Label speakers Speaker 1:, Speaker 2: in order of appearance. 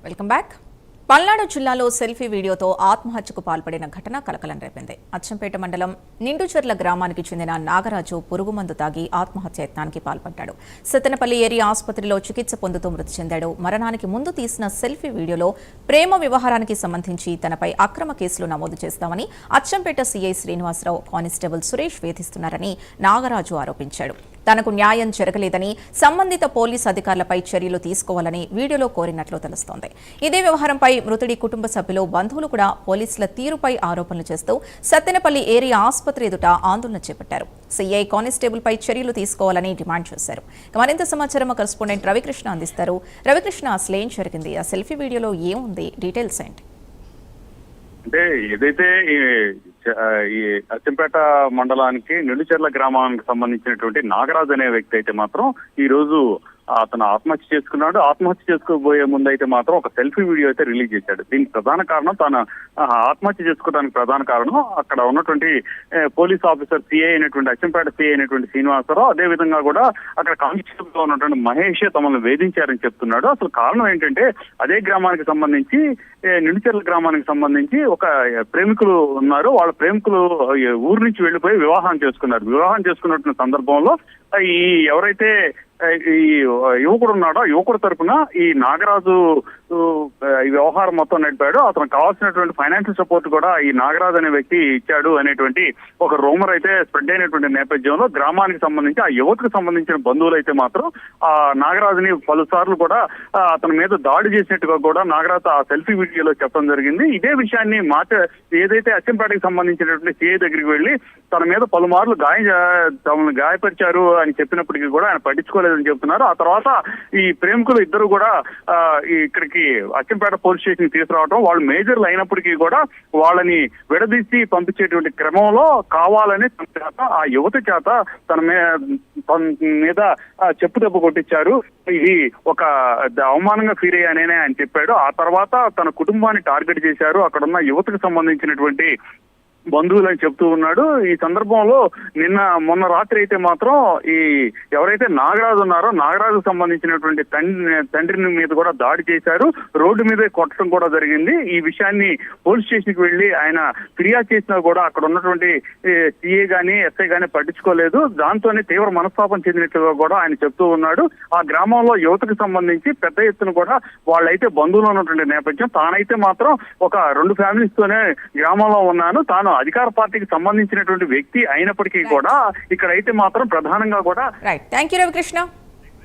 Speaker 1: Welcome back. Palnadu జిల్లాలో selfie వీడియోతో ఆత్మహత్యకు పాల్పడిన ఘటన కలకలం రేపింది. అచ్చంపేట మండలం నిండుచెర్ల గ్రామానికి చెందిన నాగరాజు పురుగుమందు తాగి ఆత్మహత్య యత్నానికి పాల్పడ్డాడు. సత్తెనపల్లి ఏరియా ఆసుపత్రిలో చికిత్స పొందుతూ మృతి చెందాడు. మరణానికి ముందు తీసిన సెల్ఫీ వీడియోలో ప్రేమ వ్యవహారానికి సంబంధించి తనపై అక్రమ కేసులు నమోదు చేస్తామని అచ్చంపేట సీఐ శ్రీనివాసరావు, కానిస్టేబుల్ సురేష్ వేధిస్తున్నారని నాగరాజు ఆరోపించాడు. తనకు న్యాయం జరగలేదని సంబంధిత పోలీసు అధికారులపై చర్యలు తీసుకోవాలని వీడియోలో కోరినట్లు తెలుస్తోంది. ఇదే వ్యవహారంపై మృతుడి కుటుంబ సభ్యులు, బంధువులు కూడా పోలీసుల తీరుపై ఆరోపణలు చేస్తూ సత్తెనపల్లి ఏరియా ఆసుపత్రి ఎదుట ఆందోళన చేపట్టారు. సీఐ, కానిస్టేబుల్ పై చర్యలు తీసుకోవాలని డిమాండ్ చేశారు. మరింత సమాచారం కరెస్పాండెంట్ రవికృష్ణ అందిస్తారు. రవికృష్ణ, అసలేం జరిగింది? ఆ సెల్ఫీ వీడియోలో ఏముంది? డీటెయిల్స్ ఏంటి?
Speaker 2: అంటే ఏదైతే ఈ అచ్చంపేట మండలానికి నిండుచెర్ల గ్రామానికి సంబంధించినటువంటి నాగరాజు అనే వ్యక్తి అయితే మాత్రం ఈ రోజు అతను ఆత్మహత్య చేసుకున్నాడు. ఆత్మహత్య చేసుకోబోయే ముందు అయితే మాత్రం ఒక సెల్ఫీ వీడియో అయితే రిలీజ్ చేశాడు. దీనికి ప్రధాన కారణం, తను ఆత్మహత్య చేసుకోవడానికి ప్రధాన కారణం అక్కడ ఉన్నటువంటి పోలీస్ ఆఫీసర్ సిఐ అయినటువంటి అచ్చంపేట సిఐ అయినటువంటి శ్రీనివాసరావు, అదే విధంగా కూడా అక్కడ కానిస్టేబుల్ గా ఉన్నటువంటి మహేష్ తమను వేధించారని చెప్తున్నాడు. అసలు కారణం ఏంటంటే అదే గ్రామానికి సంబంధించి, నిండుచెర్ల గ్రామానికి సంబంధించి ఒక ప్రేమికులు ఉన్నారు. వాళ్ళ ప్రేమికులు ఊరు నుంచి వెళ్లిపోయి వివాహం చేసుకున్నారు. వివాహం చేసుకున్నటువంటి సందర్భంలో ఈ ఎవరైతే ఈ యువకుడు ఉన్నాడో, యువకుడు తరపున ఈ నాగరాజు ఈ వ్యవహారం మొత్తం నడిపాడు. అతనికి కావాల్సినటువంటి ఫైనాన్షియల్ సపోర్ట్ కూడా ఈ నాగరాజు అనే వ్యక్తి ఇచ్చాడు అనేటువంటి ఒక రూమర్ అయితే స్ప్రెడ్ అయినటువంటి నేపథ్యంలో గ్రామానికి సంబంధించి, ఆ యువతకు సంబంధించిన బంధువులు అయితే మాత్రం ఆ నాగరాజుని పలుసార్లు కూడా అతని మీద దాడి చేసినట్టుగా కూడా నాగరాజు ఆ సెల్ఫీ వీడియోలో చెప్పడం జరిగింది. ఇదే విషయాన్ని ఏదైతే అచ్చంపేటకి సంబంధించినటువంటి సిఐ దగ్గరికి వెళ్లి తన మీద పలుమార్లు తమను గాయపరిచారు అని చెప్పినప్పటికీ కూడా ఆయన పట్టించుకోలేదని చెప్తున్నారు. ఆ తర్వాత ఈ ప్రేమికులు ఇద్దరు కూడా ఇక్కడికి అచ్చంపేట పోలీస్ స్టేషన్ కి తీసుకురావడం, వాళ్ళు మేజర్లు అయినప్పటికీ కూడా వాళ్ళని విడదీసి పంపించేటువంటి క్రమంలో కావాలని ఆ యువత చేత తన మీద చెప్పు దెబ్బ కొట్టించారు. ఇది ఒక అవమానంగా ఫీల్ అయ్యాననే ఆయన చెప్పాడు. ఆ తర్వాత తన కుటుంబాన్ని టార్గెట్ చేశారు, అక్కడున్న యువతకు సంబంధించినటువంటి బంధువులని చెప్తూ ఉన్నాడు. ఈ సందర్భంలో మొన్న రాత్రి అయితే మాత్రం ఈ ఎవరైతే నాగరాజు ఉన్నారో, నాగరాజుకు సంబంధించినటువంటి తండ్రిని మీద కూడా దాడి చేశారు. రోడ్డు మీదే కొట్టడం కూడా జరిగింది. ఈ విషయాన్ని పోలీస్ స్టేషన్ కి వెళ్లి ఆయన ఫిర్యాదు చేసినా కూడా అక్కడ ఉన్నటువంటి సిఏ గాని ఎస్ఐ గాని పట్టించుకోలేదు. దాంతోనే తీవ్ర మనస్తాపం చెందినట్లుగా కూడా ఆయన చెప్తూ ఉన్నాడు. ఆ గ్రామంలో యువతకు సంబంధించి పెద్ద ఎత్తున కూడా వాళ్ళైతే బంధువులు ఉన్నటువంటి నేపథ్యం. తానైతే మాత్రం ఒక 2 ఫ్యామిలీస్ తోనే గ్రామంలో ఉన్నాను, తాను అధికార పార్టీకి సంబంధించినటువంటి వ్యక్తి అయినప్పటికీ కూడా ఇక్కడైతే మాత్రం ప్రధానంగా కూడా
Speaker 1: రైట్. Thank you Ravikrishna.